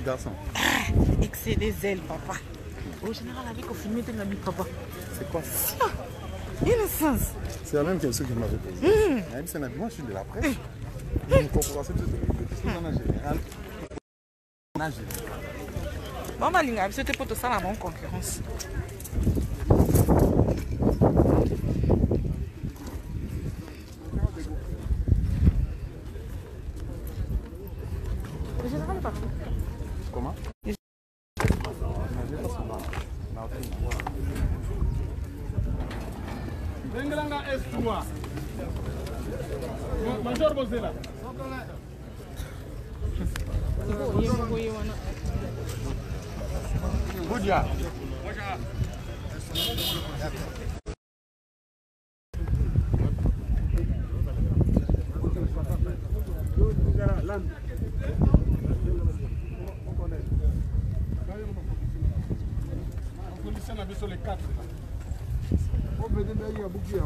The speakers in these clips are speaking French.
garçon. Excès des ailes, papa. Au général, avec au film, tu n'as mis papa. C'est quoi ça? Innocence. C'est la même question que je m'avais posée. Moi, je suis de la presse. Une corporation de en général. Bon, Malinga, c'était pour tout ça la bonne concurrence. Le général, pas. Comment? Bengranga S3. Major Bozela. Budia. On a sur les 4. On peut dire à bouclier.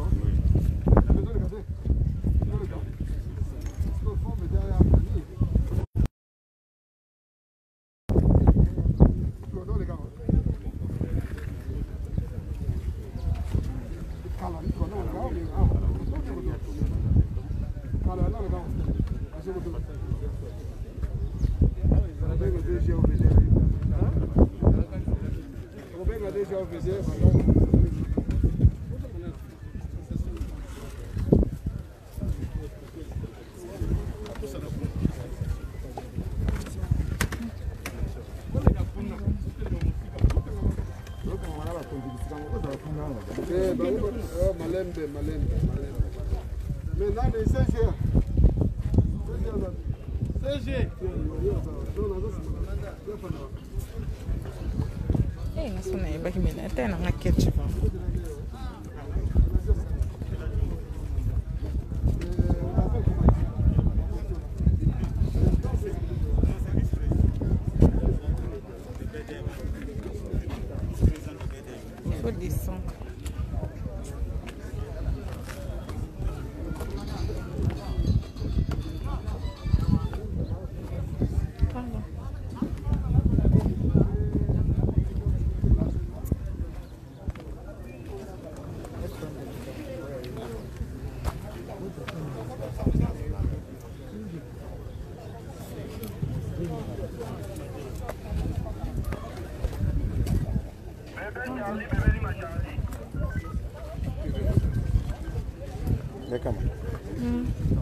D'accord.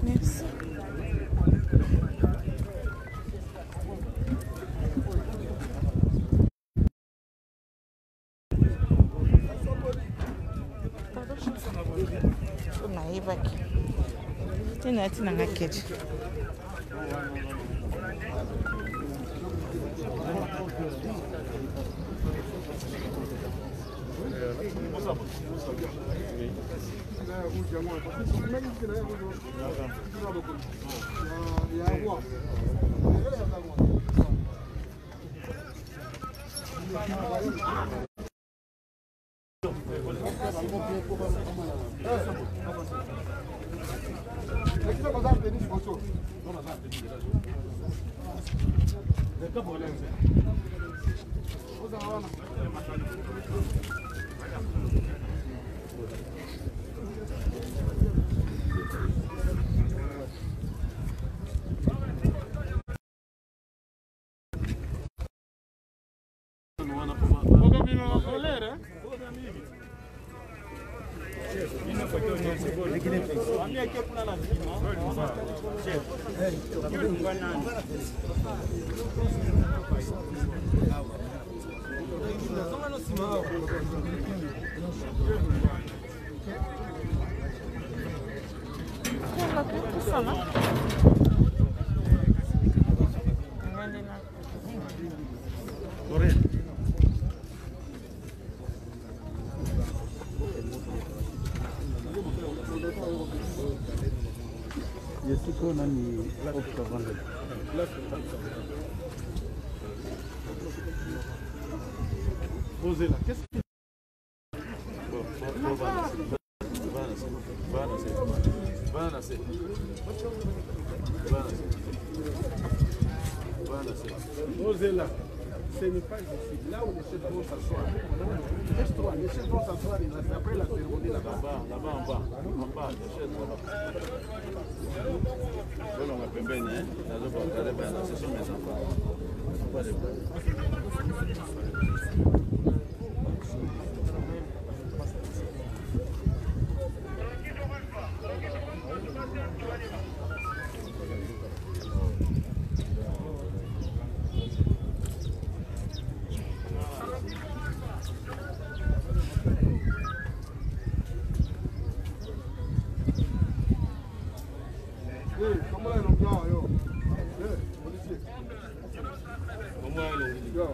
Merci. Qu'est-ce que Osez là. Ce n'est pas ici. Là où les chefs vont s'asseoir. Laisse-toi, les chefs vont s'asseoir. C'est après la cérémonie là-bas. Là-bas, en bas. En bas, les chefs là-bas. On va péber, hein. Ce sont mes enfants. Pas les Comment est le blanc, yo? Policier. Comment est le Yo.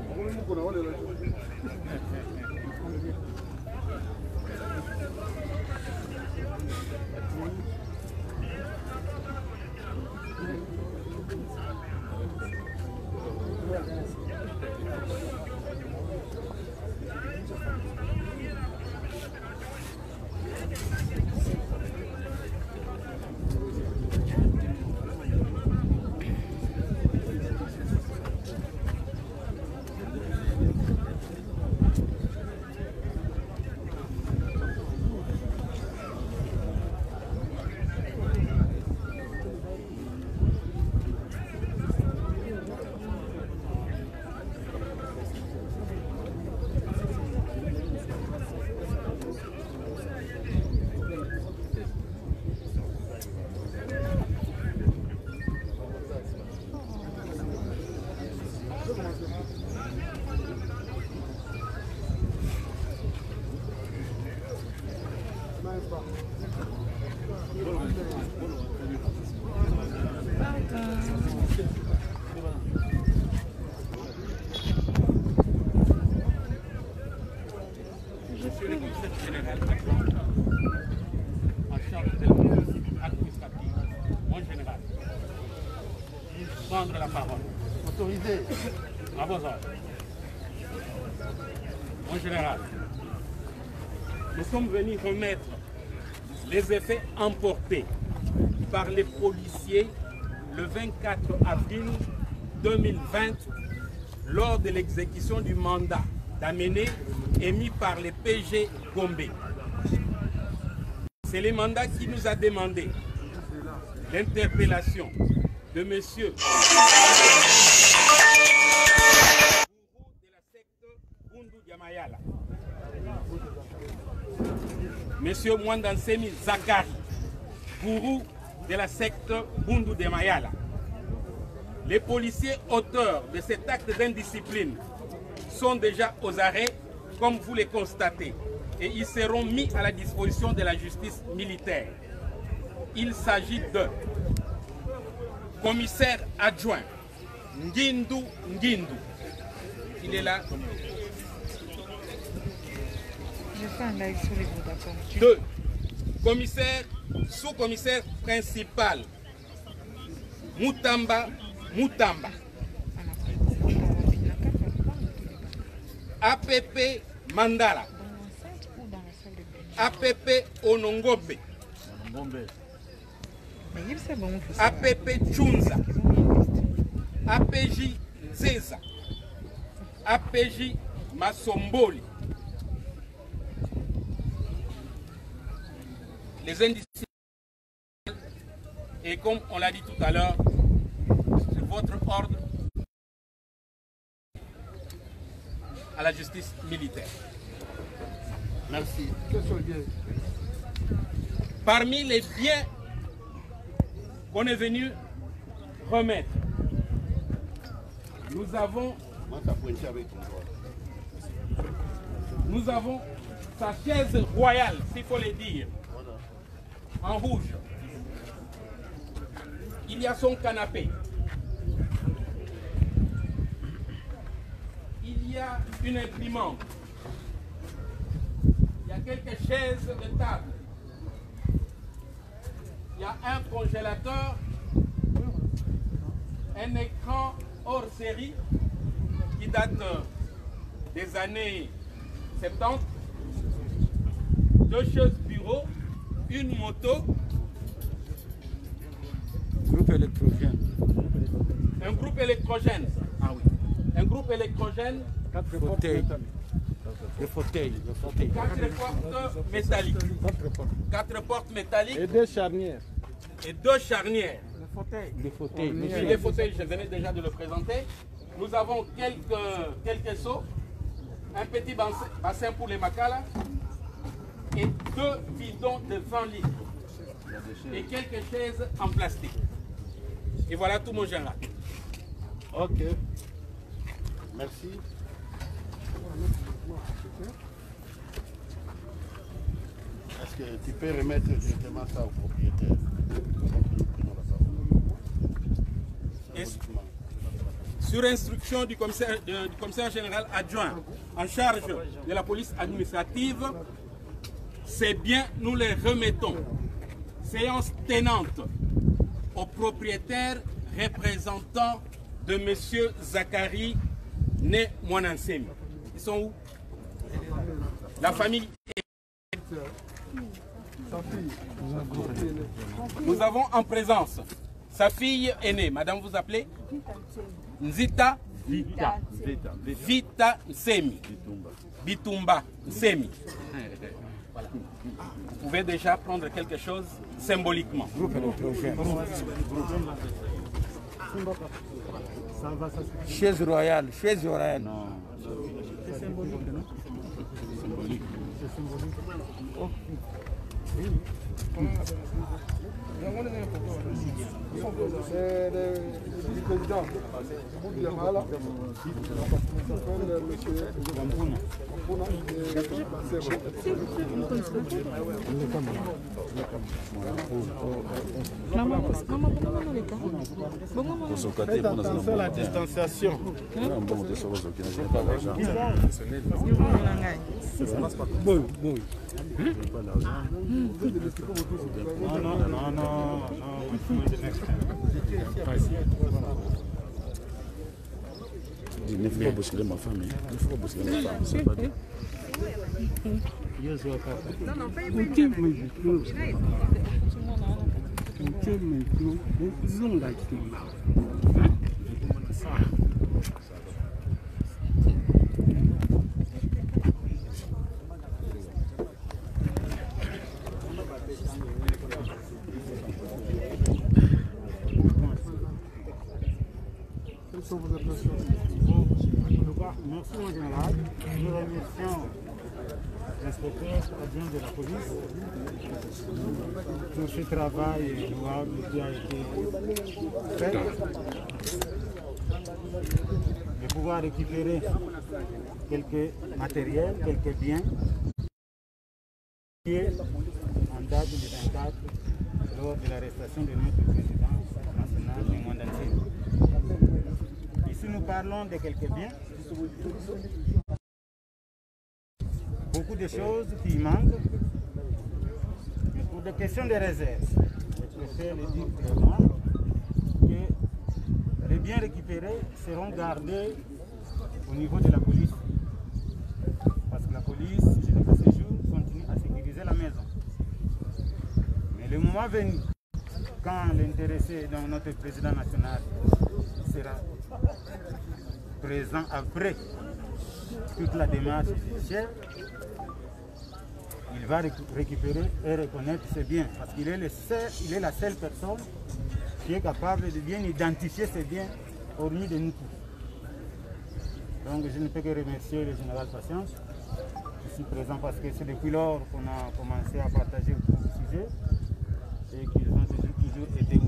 Comment est le prendre la parole. Autorisé. À vos ordres. Mon général, nous sommes venus remettre les effets emportés par les policiers le 24 avril 2020 lors de l'exécution du mandat d'amener émis par les PG Gombe. C'est le mandat qui nous a demandé l'interpellation de monsieur de la secte Bundu Diamayala, monsieur Mwandansemi Zakari, gourou de la secte Bundu Diamayala. Les policiers auteurs de cet acte d'indiscipline sont déjà aux arrêts, comme vous les constatez, et ils seront mis à la disposition de la justice militaire. Il s'agit de commissaire adjoint Ngindu Ngindu. Il est là. Je fais un live sur les groupes, d'accord. 2. Commissaire, sous-commissaire principal Mutamba Mutamba. APP Mandala. APP Onongobe. APP Chunza. APJ Zeza. APJ Masomboli. Les indices. Et comme on l'a dit tout à l'heure, sur votre ordre à la justice militaire. Merci. Parmi les biens qu'on est venu remettre, nous avons sa chaise royale, s'il faut le dire, en rouge. Il y a son canapé. Il y a une imprimante. Il y a quelques chaises de table. Il y a un congélateur, un écran hors série qui date des années 70, 2 chaises bureau, une moto, groupe électrogène. Un groupe électrogène. Ah oui. Un groupe électrogène. 4 fauteuils. Des fauteuils. 4 portes métalliques. 4 portes métalliques. Et 2 charnières. Et 2 charnières. Des fauteuils. Oui, les fauteuils, je venais déjà de le présenter. Nous avons quelques seaux, un petit bassin pour les macala et 2 bidons de 20 litres et quelques chaises en plastique. Et voilà tout mon général. Ok. Merci. Est-ce que tu peux remettre directement ça au propriétaire? Sur instruction du commissaire général adjoint en charge de la police administrative, ces biens, nous les remettons. Séance tenante au propriétaire représentant de M. Zakari né Mwanansemi. Ils sont où? La famille. Nous avons en présence sa fille aînée. Madame, vous appelez Nzita Vita Nsemi. Bitumba Nsemi. Voilà. Vous pouvez déjà prendre quelque chose symboliquement. Chaise royale. Chaise royale. Non. C'est symbolique, non? C'est symbolique. C'est symbolique. Oh. Oui. C'est le président. Faites attention à la distanciation. Il ne faut pas bousculer ma femme. Il ne faut pas bousculer ma femme. C'est pas dit. Merci mon général. Nous remercions l'inspecteur adjoint de la police pour ce travail louable qui a été fait. De pouvoir récupérer quelques matériels, quelques biens qui est en date du 24 lors de l'arrestation de notre président national de Mwanansemi. Ici nous parlons de quelques biens. Beaucoup de choses qui manquent, mais pour des questions de réserve, je préfère le dire clairement que les biens récupérés seront gardés au niveau de la police. Parce que la police, jusqu'à ce jour, continue à sécuriser la maison. Mais le moment venu, quand l'intéressé, donc notre président national, sera présent après toute la démarche judiciaire, il va récupérer et reconnaître ses biens. Parce qu'il est, la seule personne qui est capable de bien identifier ses biens, hormis de nous tous. Donc je ne peux que remercier le général Patience, ici présent, parce que c'est depuis lors qu'on a commencé à partager autour du sujet et qu'ils ont toujours été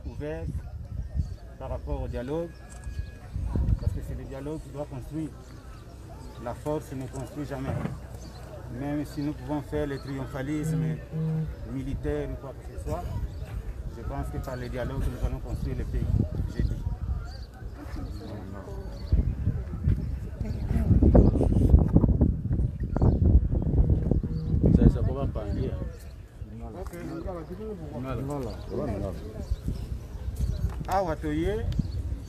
ouverts par rapport au dialogue. Parce que c'est le dialogue qui doit construire. La force ne construit jamais. Même si nous pouvons faire le triomphalisme militaire ou quoi que ce soit, je pense que par le dialogue nous allons construire le pays. J'ai dit. Ça va pas aller. À Watoye,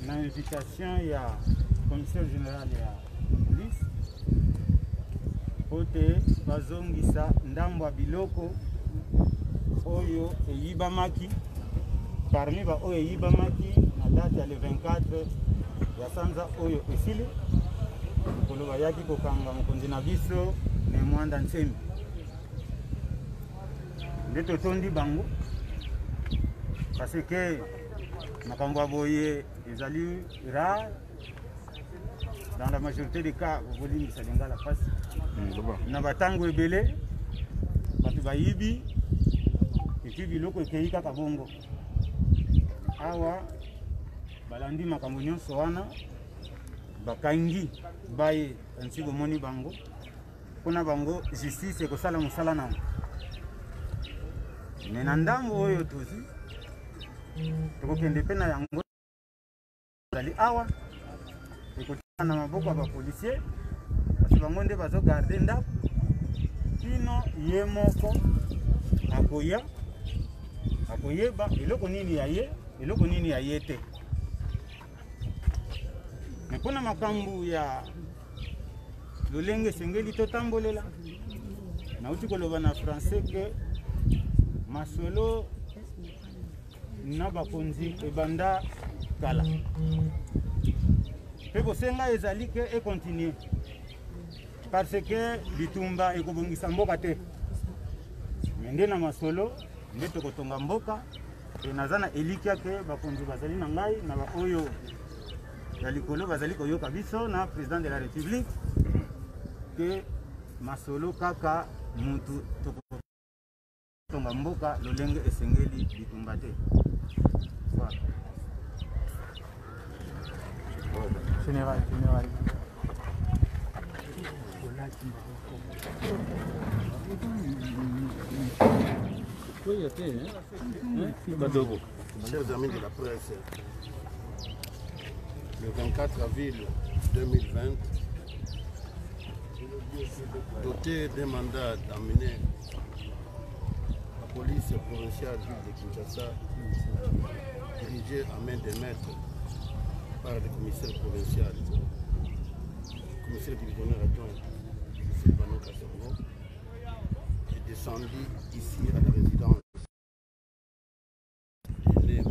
l'invitation il y a le commissaire général et la police. Pote bazongisa ndambo ya biloko oyo eyibamaki parmi baoyo eyibamaki na date ya le 24 ya sanza oyo esili kolo bayaki kokanga mokonzi na biso na Mwanda Nsemi nde totondi bango parce que makambo ya boye ezali rare dans la majorité des cas bolimbisa lingala pasi na batango ebele bato bayibi epi biloko ekei kaka bongo awa balandi makambo nyonso wana bakangi baye ansi bomoni bango mpona bango justice ekosala mosala nango me na ndambo oyo tozi tokokende mpe na yango ezali awa ekotika na maboko ya bapolisier kasi bango nde bazogarde ndako kino ye moko akoyeba eloko nini ya ye eloko nini ya ye te me mpona makambo ya lolenge esengeli totambolela nauti koloba na français ke masolo na bakonzi ebanda kala mpe bosenga ezali ke ekontinue parce que bitumba ekobongisa mboka te me nde na masolo nde tokotonga mboka e naza na elikia ke bakonzi bazali na ngai na baoyo ya likolo bazali koyoka biso na président de la république ke masolo kaka mutu tokotonga mboka lolenge esengeli bitumba te. Voilà. Général. Chers amis de la presse, le 24 avril 2020, doté d'un mandat d'amener la police provinciale de Kinshasa, dirigée à main de maître par le commissaire provincial, le commissaire divisionnaire adjoint Sylvano Kasongo, est descendu ici à la résidence de l'aîné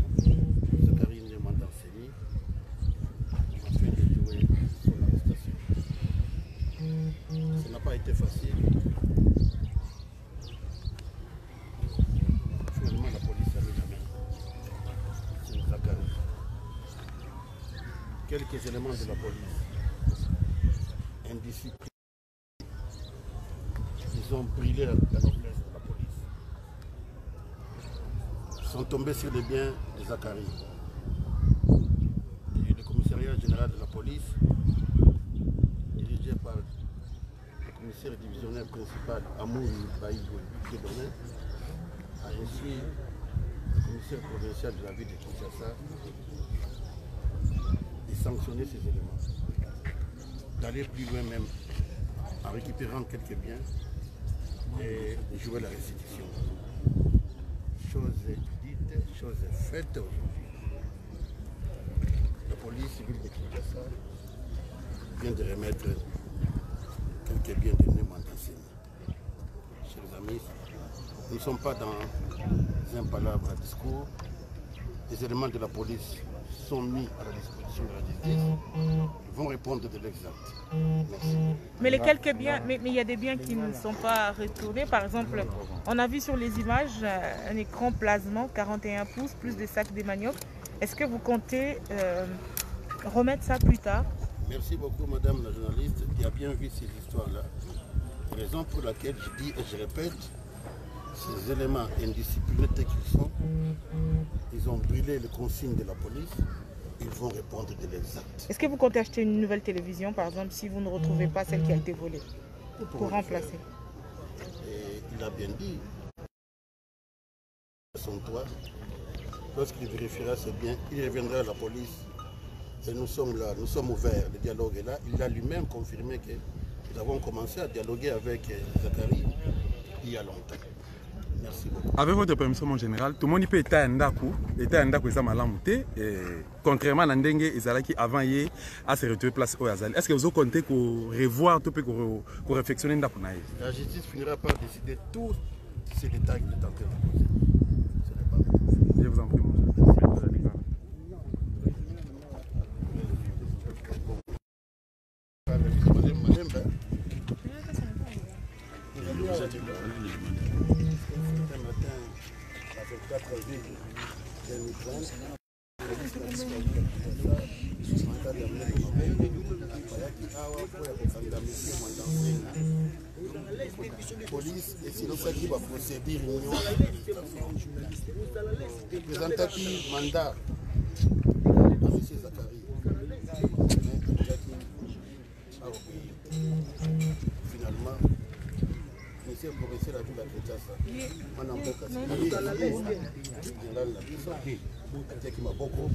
Zakari Ndemanda Nsemi afin de jouer son arrestation. Ça n'a pas été facile. Finalement, la police a mis la main sur Zakari. Quelques éléments de la police indisciplinés, ils ont brûlé la noblesse de la police, ils sont tombés sur les biens de Zakari. Et le commissariat général de la police, dirigé par le commissaire divisionnaire principal Amour Baïbou Kédoné, a ainsi le commissaire provincial de la ville de Kinshasa sanctionner ces éléments, d'aller plus loin même en récupérant quelques biens et jouer la restitution. Chose dite, chose faite aujourd'hui. La police civile de Kinshasa vient de remettre quelques biens de Ndemanda Nsemi. Chers amis, nous ne sommes pas dans un palabre à discours. Les éléments de la police sont mis à la disposition de la justice, ils vont répondre de l'exact. Merci. Mais les quelques biens, mais il y a des biens qui ne sont pas retournés. Par exemple, on a vu sur les images un écran plasmant 41 pouces plus des sacs de manioc. Est-ce que vous comptez remettre ça plus tard? Merci beaucoup madame la journaliste qui a bien vu ces histoires-là. Raison pour laquelle je dis et je répète, ces éléments indisciplinés tels qu'ils sont, ils ont brûlé les consignes de la police, ils vont répondre de l'exact. Est-ce que vous comptez acheter une nouvelle télévision, par exemple, si vous ne retrouvez pas celle qui a été volée, pour remplacer? Et il a bien dit, son toit, lorsqu'il vérifiera ses biens, il reviendra à la police. Et nous sommes là, nous sommes ouverts, le dialogue est là. Il a lui-même confirmé que nous avons commencé à dialoguer avec Zakari il y a longtemps. Merci beaucoup. Avec votre permission, mon général, tout le monde peut être un ndaku, contrairement à Ndenge Ezalaki avant hier à se retrouver place au Azali. Est-ce que vous comptez qu'on revoir tout pour réflexionner ndaku? La justice finira par décider tous ces détails que vous êtes en train de poser. Ce n'est pas Je vous en prie, monsieur. Police et sinon ça qui va procéder réunion présentatif mandat à M. Zakari finalement monsieur le professeur a vu la Kinshasa on a beaucoup général la puissance qui m'a beaucoup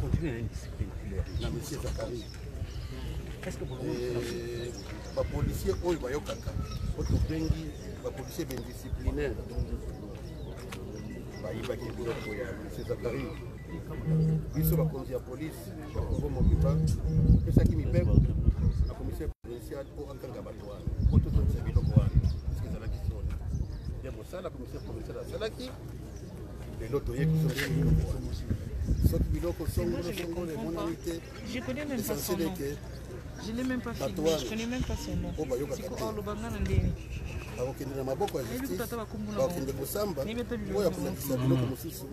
na M. Zakari les policiers oyo bayokaka otobengi bapolisier bindisciplinaire bayibaki biloko ya M. Zakari biso bakonzi ya polisi ya kongo mobimba opesaki mibeko na commissaire provincial mpo akanga bato wana po tozongisa biloko wana parceke ezalaki soni ya mosala commissaire provincial asalaki lelo toyeki biloko wana soki biloko songolosongolo emonani te essentiel eke je l'ai même pas filmé, je connais même pas son nom. C'est quoi le bangana ndeni? bakokende na maboko ya justice bakende kosamba oyo akolakisa biloko mosusu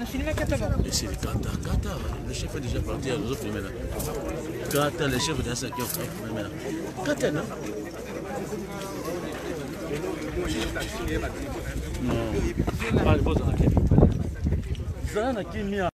C'est le Qatar. Le chef est déjà parti à nous filmer là. Qatar, le chef est déjà sorti à filmer là. Qatar, non? Non. Pas le boss de la Kenya.